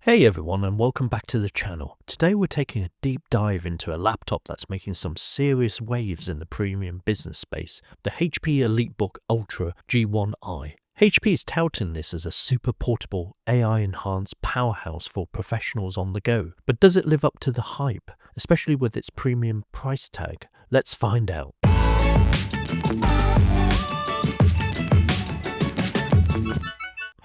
Hey everyone, and welcome back to the channel. Today we're taking a deep dive into a laptop that's making some serious waves in the premium business space, the HP EliteBook Ultra G1i. HP is touting this as a super portable, AI-enhanced powerhouse for professionals on the go. But does it live up to the hype, especially with its premium price tag? Let's find out.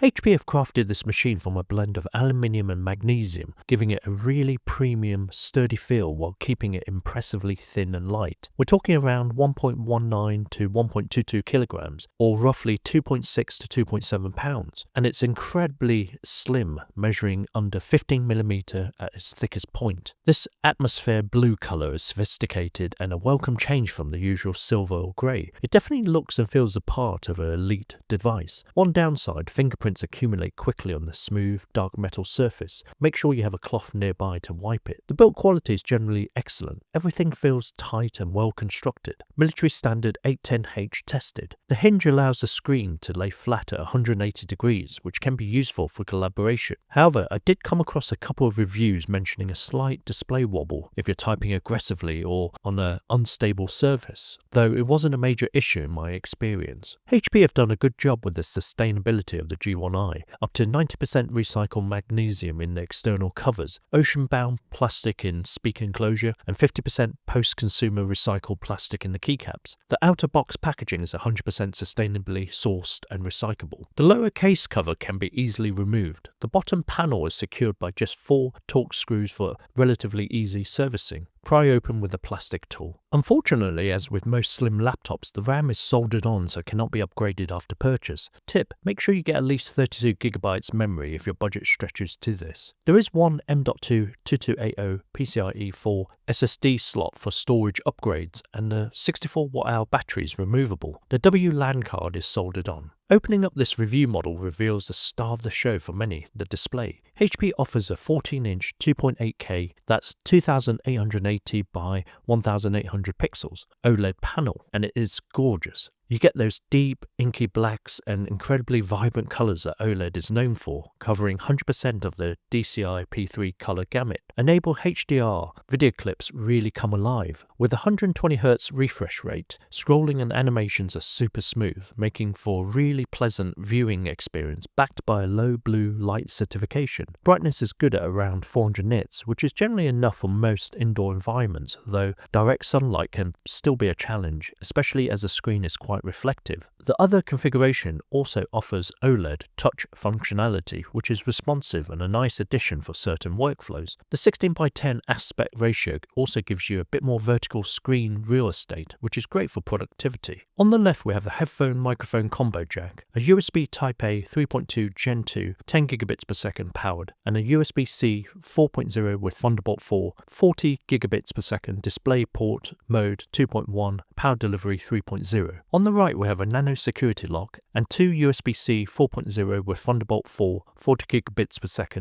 HP have crafted this machine from a blend of aluminium and magnesium, giving it a really premium, sturdy feel while keeping it impressively thin and light. We're talking around 1.19 to 1.22 kilograms, or roughly 2.6 to 2.7 pounds, and it's incredibly slim, measuring under 15mm at its thickest point. This atmosphere blue color is sophisticated and a welcome change from the usual silver or grey. It definitely looks and feels a part of an elite device. One downside, fingerprints accumulate quickly on the smooth, dark metal surface. Make sure you have a cloth nearby to wipe it. The build quality is generally excellent. Everything feels tight and well constructed. Military standard 810H tested. The hinge allows the screen to lay flat at 180 degrees, which can be useful for collaboration. However, I did come across a couple of reviews mentioning a slight display wobble if you're typing aggressively or on an unstable surface, though it wasn't a major issue in my experience. HP have done a good job with the sustainability of the G1i, up to 90% recycled magnesium in the external covers, ocean-bound plastic in speaker enclosure, and 50% post-consumer recycled plastic in the keycaps. The outer box packaging is 100% sustainably sourced and recyclable. The lower case cover can be easily removed. The bottom panel is secured by just 4 Torx screws for relatively easy servicing. Pry open with a plastic tool. Unfortunately, as with most slim laptops, the RAM is soldered on so it cannot be upgraded after purchase. Tip: make sure you get at least 32GB memory if your budget stretches to this. There is one M.2 2280 PCIe 4 SSD slot for storage upgrades, and the 64Wh battery is removable. The WLAN card is soldered on. Opening up this review model reveals the star of the show for many, the display. HP offers a 14-inch 2.8K, that's 2880 by 1800 pixels, OLED panel, and it is gorgeous. You get those deep, inky blacks and incredibly vibrant colors that OLED is known for, covering 100% of the DCI P3 color gamut. Enable HDR, video clips really come alive. With a 120Hz refresh rate, scrolling and animations are super smooth, making for a really pleasant viewing experience backed by a low blue light certification. Brightness is good at around 400 nits, which is generally enough for most indoor environments, though direct sunlight can still be a challenge, especially as the screen is quite reflective. The other configuration also offers OLED touch functionality, which is responsive and a nice addition for certain workflows. The 16:10 aspect ratio also gives you a bit more vertical screen real estate, which is great for productivity. On the left, we have a headphone microphone combo jack, a USB Type-A 3.2 Gen 2 10GB/s powered, and a USB-C 4.0 with Thunderbolt 4 40GB/s DisplayPort mode 2.1 power delivery 3.0. On the right, we have a nano security lock and 2 USB-C 4.0 with Thunderbolt 4 40GB/s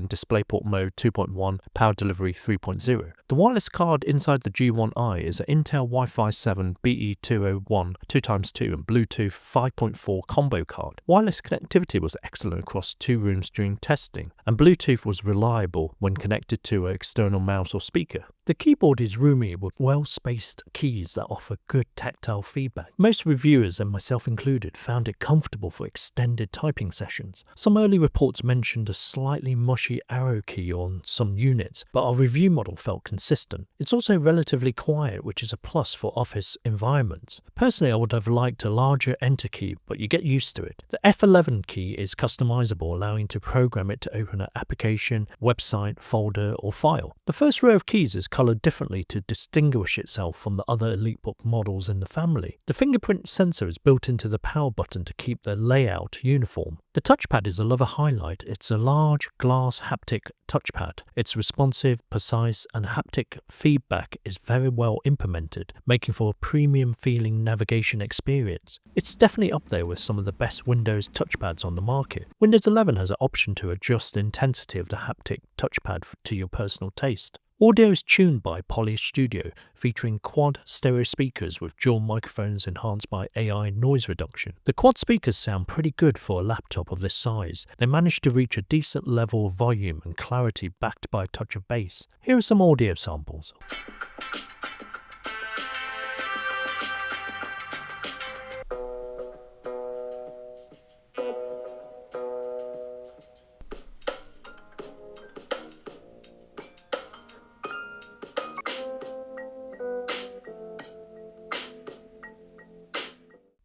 DisplayPort mode 2.1 power delivery 3.0. The wireless card inside the G1i is an Intel Wi-Fi 7 BE201 2x2 and Bluetooth 5.4 combo card. Wireless connectivity was excellent across 2 rooms during testing, and Bluetooth was reliable when connected to an external mouse or speaker. The keyboard is roomy with well-spaced keys that offer good tactile feedback. Most reviewers, and myself included, found it comfortable for extended typing sessions. Some early reports mentioned a slightly mushy arrow key on some units, but our review model felt consistent. It's also relatively quiet, which is a plus for office environments. Personally, I would have liked a larger enter key, but you get used to it. The F11 key is customizable, allowing you to program it to open an application, website, folder, or file. The first row of keys is colored differently to distinguish itself from the other EliteBook models in the family. The fingerprint sensor is built into the power button to keep the layout uniform. The touchpad is another highlight. It's a large glass haptic touchpad. It's responsive, precise, and haptic feedback is very well implemented, making for a premium feeling navigation experience. It's definitely up there with some of the best Windows touchpads on the market. Windows 11 has an option to adjust the intensity of the haptic touchpad to your personal taste. Audio is tuned by Poly Studio, featuring quad stereo speakers with dual microphones enhanced by AI noise reduction. The quad speakers sound pretty good for a laptop of this size. They manage to reach a decent level of volume and clarity backed by a touch of bass. Here are some audio samples.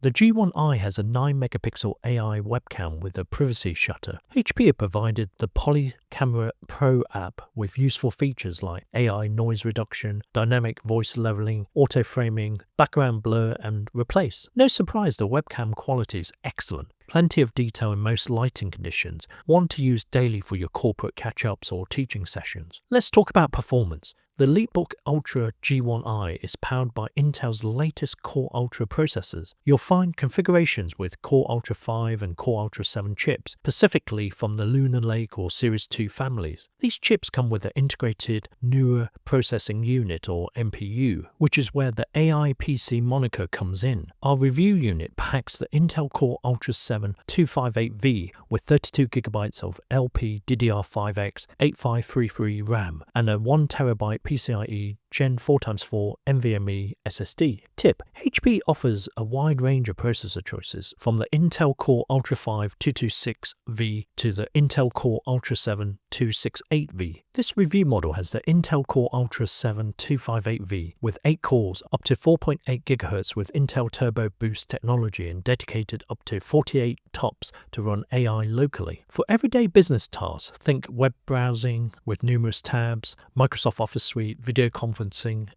The G1i has a 9-megapixel AI webcam with a privacy shutter. HP have provided the Poly Camera Pro app with useful features like AI noise reduction, dynamic voice leveling, auto framing, background blur, and replace. No surprise, the webcam quality is excellent. Plenty of detail in most lighting conditions, one to use daily for your corporate catch-ups or teaching sessions. Let's talk about performance. The EliteBook Ultra G1i is powered by Intel's latest Core Ultra processors. You'll find configurations with Core Ultra 5 and Core Ultra 7 chips, specifically from the Lunar Lake or Series 2 families. These chips come with an integrated Neural Processing Unit or NPU, which is where the AI PC moniker comes in. Our review unit packs the Intel Core Ultra 7 258V with 32GB of LPDDR5x-8533 RAM and a 1TB PCIe Gen4x4 NVMe SSD. Tip: HP offers a wide range of processor choices, from the Intel Core Ultra 5 226V to the Intel Core Ultra 7 268V. This review model has the Intel Core Ultra 7 258V with 8 cores, up to 4.8 GHz with Intel Turbo Boost technology, and dedicated up to 48 TOPS to run AI locally. For everyday business tasks, think web browsing with numerous tabs, Microsoft Office Suite, video conferencing,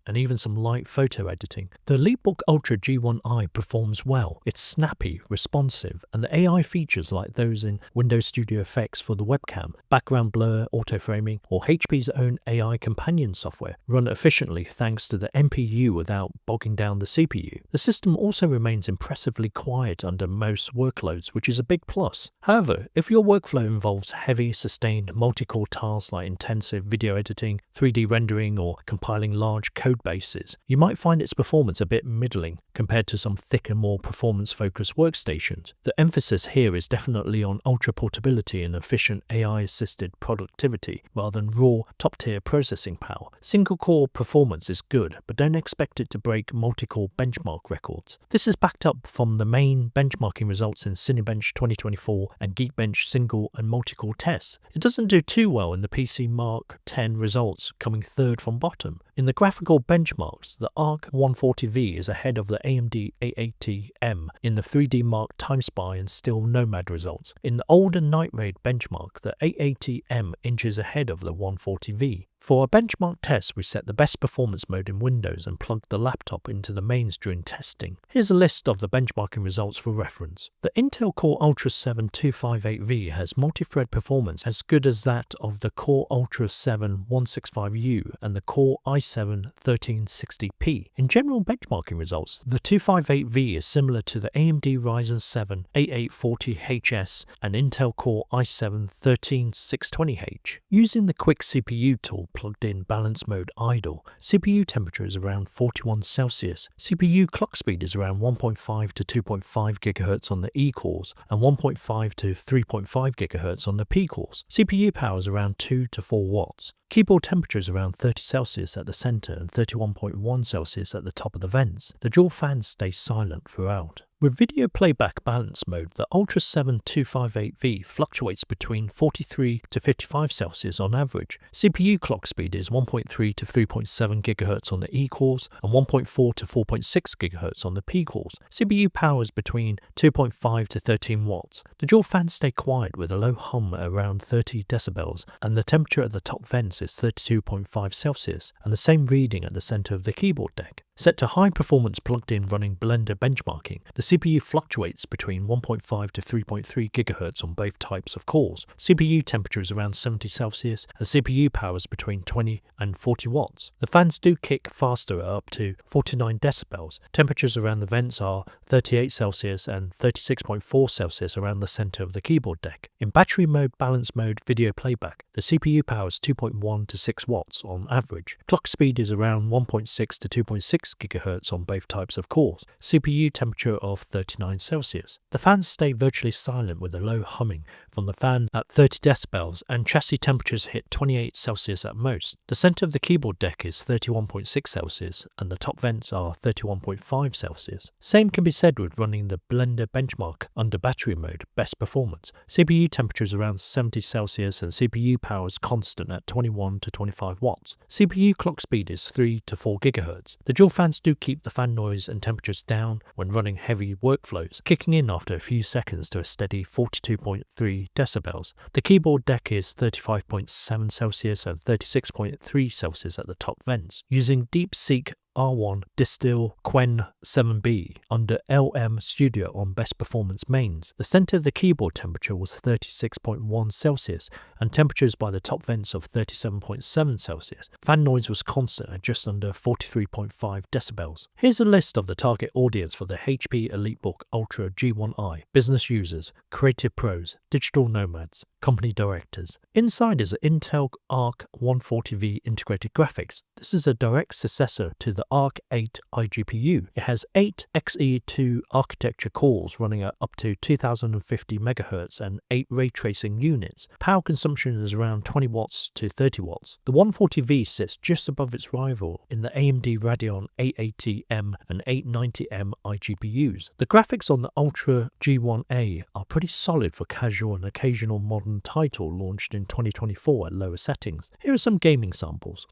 and even some light photo editing. The EliteBook Ultra G1i performs well. It's snappy, responsive, and the AI features like those in Windows Studio Effects for the webcam, background blur, auto framing, or HP's own AI companion software run efficiently thanks to the NPU without bogging down the CPU. The system also remains impressively quiet under most workloads, which is a big plus. However, if your workflow involves heavy, sustained, multi-core tasks like intensive video editing, 3D rendering, or compiling large code bases, you might find its performance a bit middling compared to some thicker, more performance-focused workstations. The emphasis here is definitely on ultra portability and efficient AI-assisted productivity rather than raw, top-tier processing power. Single-core performance is good, but don't expect it to break multi-core benchmark records. This is backed up from the main benchmarking results in Cinebench 2024 and Geekbench single and multi-core tests. It doesn't do too well in the PC Mark 10 results, coming third from bottom. In the graphical benchmarks, the ARC 140V is ahead of the AMD A80M in the 3D Mark TimeSpy and Still Nomad results. In the older Night Raid benchmark, the A80M inches ahead of the 140V. For our benchmark test, we set the best performance mode in Windows and plugged the laptop into the mains during testing. Here's a list of the benchmarking results for reference. The Intel Core Ultra 7 258V has multi-thread performance as good as that of the Core Ultra 7 165U and the Core i7 1360p. In general benchmarking results, the 258V is similar to the AMD Ryzen 7 8840HS and Intel Core i7 13620H. Using the quick CPU tool plugged in balance mode idle, CPU temperature is around 41 Celsius. CPU clock speed is around 1.5 to 2.5 GHz on the E cores and 1.5 to 3.5 GHz on the P cores. CPU power is around 2 to 4 watts. Keyboard temperature is around 30 Celsius at the center and 31.1 Celsius at the top of the vents. The dual fans stay silent throughout. With video playback balance mode, the Ultra 7 258V fluctuates between 43 to 55 Celsius on average. CPU clock speed is 1.3 to 3.7 GHz on the E cores and 1.4 to 4.6 GHz on the P cores. CPU power is between 2.5 to 13 watts. The dual fans stay quiet with a low hum at around 30 decibels, and the temperature at the top vents is 32.5 Celsius, and the same reading at the center of the keyboard deck. Set to high performance plugged in running Blender benchmarking, the CPU fluctuates between 1.5 to 3.3 GHz on both types of cores. CPU temperature is around 70 Celsius and CPU power is between 20 and 40 watts. The fans do kick faster at up to 49 decibels. Temperatures around the vents are 38 Celsius and 36.4 Celsius around the center of the keyboard deck. In battery mode, balance mode, video playback, the CPU power is 2.1 to 6 watts on average. Clock speed is around 1.6 to 2.6 GHz on both types of cores. CPU temperature of 39 Celsius. The fans stay virtually silent with a low humming from the fan at 30 decibels and chassis temperatures hit 28 Celsius at most. The center of the keyboard deck is 31.6 Celsius and the top vents are 31.5 Celsius. Same can be said with running the Blender benchmark under battery mode, best performance. CPU temperature is around 70 Celsius and CPU power is constant at 21 to 25 watts. CPU clock speed is 3 to 4 GHz. The dual fans do keep the fan noise and temperatures down when running heavy workflows, kicking in after a few seconds to a steady 42.3 decibels. The keyboard deck is 35.7 Celsius and 36.3 Celsius at the top vents. Using DeepSeek R1 Distill Qwen 7B under LM Studio on best performance mains. The center of the keyboard temperature was 36.1 Celsius and temperatures by the top vents of 37.7 Celsius. Fan noise was constant at just under 43.5 decibels. Here's a list of the target audience for the HP EliteBook Ultra G1i: business users, creative pros, digital nomads, company directors. Inside is an Intel Arc 140V integrated graphics. This is a direct successor to the Arc 8 iGPU. It has 8 Xe2 architecture cores running at up to 2050 MHz and 8 ray tracing units. Power consumption is around 20 watts to 30 watts. The 140V sits just above its rival in the AMD Radeon 880M and 890M iGPUs. The graphics on the Ultra G1i are pretty solid for casual and occasional modern title launched in 2024 at lower settings. Here are some gaming samples.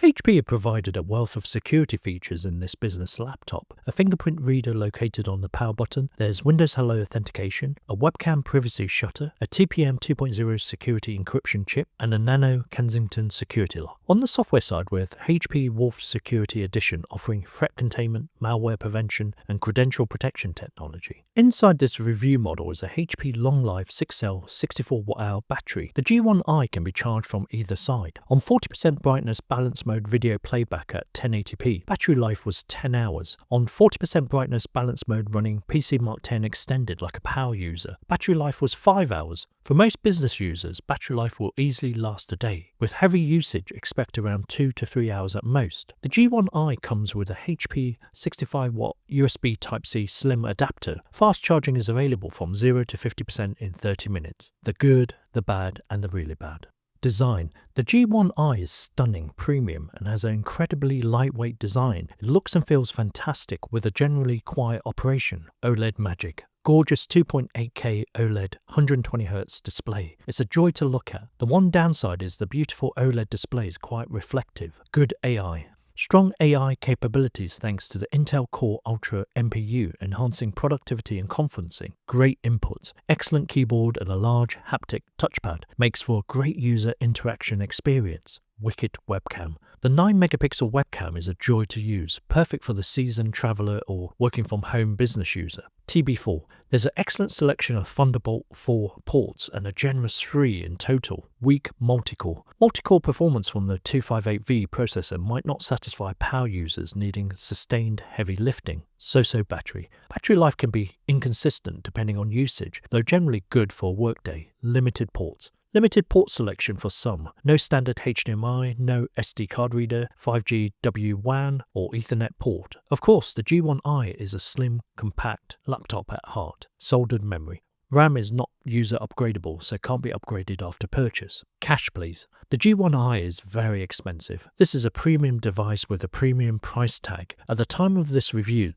HP have provided a wealth of security features in this business laptop. A fingerprint reader located on the power button, there's Windows Hello authentication, a webcam privacy shutter, a TPM 2.0 security encryption chip, and a Nano Kensington security lock. On the software side, with HP Wolf Security Edition offering threat containment, malware prevention, and credential protection technology. Inside this review model is a HP Long Life 6-cell 64Wh battery. The G1i can be charged from either side. On 40% brightness balance mode video playback at 1080p, battery life was 10 hours. On 40% brightness balance mode running PC Mark 10 extended like a power user, battery life was 5 hours. For most business users, battery life will easily last a day. With heavy usage, expect around 2 to 3 hours at most. The G1i comes with a HP 65W USB Type-C slim adapter. Fast charging is available from 0 to 50% in 30 minutes. The good, the bad, and the really bad. Design. The G1i is stunning, premium, and has an incredibly lightweight design. It looks and feels fantastic with a generally quiet operation. OLED Magic. Gorgeous 2.8K OLED 120Hz display. It's a joy to look at. The one downside is the beautiful OLED display is quite reflective. Good AI. Strong AI capabilities thanks to the Intel Core Ultra NPU, enhancing productivity and conferencing. Great inputs, excellent keyboard and a large haptic touchpad makes for a great user interaction experience. Wicked webcam. The 9-megapixel webcam is a joy to use, perfect for the seasoned traveler or working from home business user. TB4. There's an excellent selection of Thunderbolt 4 ports and a generous 3 in total. Weak multi-core. Multi-core performance from the 258V processor might not satisfy power users needing sustained heavy lifting. So-so battery. Battery life can be inconsistent depending on usage, though generally good for a workday. Limited ports. Limited port selection for some. No standard HDMI, no SD card reader, 5G WWAN or Ethernet port. Of course, the G1i is a slim, compact laptop at heart. Soldered memory. RAM is not user upgradable, so can't be upgraded after purchase. Cash please. The G1i is very expensive. This is a premium device with a premium price tag. At the time of this review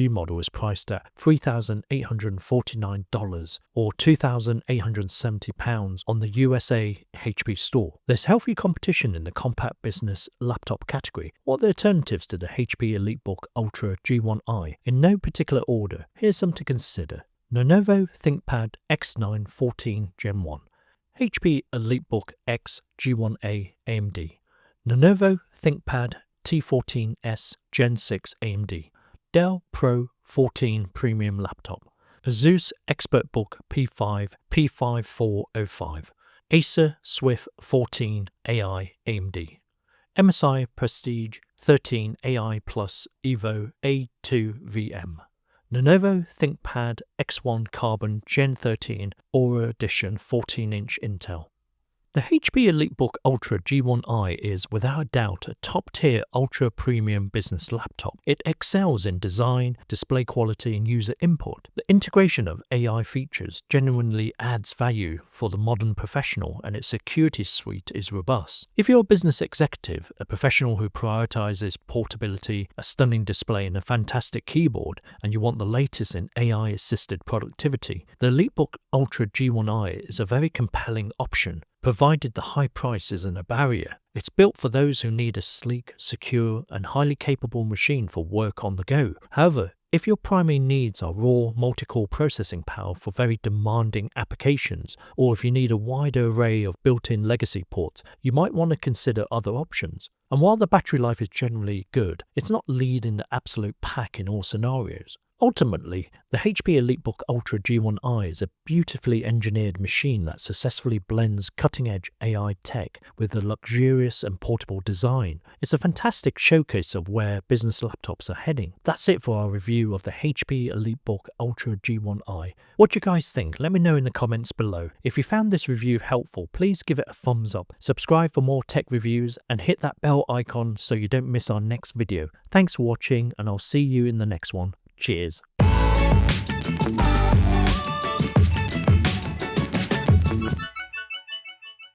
model is priced at $3,849 or £2,870 on the USA HP store. There's healthy competition in the compact business laptop category. What are the alternatives to the HP EliteBook Ultra G1i? In no particular order, here's some to consider. Lenovo ThinkPad X9 14 Gen 1, HP EliteBook X G1a AMD, Lenovo ThinkPad T14S Gen 6 AMD, Dell Pro 14 Premium Laptop, Asus ExpertBook P5 P5405, Acer Swift 14 AI AMD, MSI Prestige 13 AI Plus Evo A2 VM, Lenovo ThinkPad X1 Carbon Gen 13 Aura Edition 14-inch Intel. The HP EliteBook Ultra G1i is without a doubt a top-tier ultra-premium business laptop. It excels in design, display quality and user input. The integration of AI features genuinely adds value for the modern professional, and its security suite is robust. If you're a business executive, a professional who prioritizes portability, a stunning display and a fantastic keyboard, and you want the latest in AI-assisted productivity, the EliteBook Ultra G1i is a very compelling option. Provided the high price isn't a barrier. It's built for those who need a sleek, secure, and highly capable machine for work on the go. However, if your primary needs are raw, multi-core processing power for very demanding applications, or if you need a wider array of built-in legacy ports, you might want to consider other options. And while the battery life is generally good, it's not leading the absolute pack in all scenarios. Ultimately, the HP EliteBook Ultra G1i is a beautifully engineered machine that successfully blends cutting-edge AI tech with a luxurious and portable design. It's a fantastic showcase of where business laptops are heading. That's it for our review of the HP EliteBook Ultra G1i. What do you guys think? Let me know in the comments below. If you found this review helpful, please give it a thumbs up, subscribe for more tech reviews, and hit that bell icon so you don't miss our next video. Thanks for watching, and I'll see you in the next one. Cheers.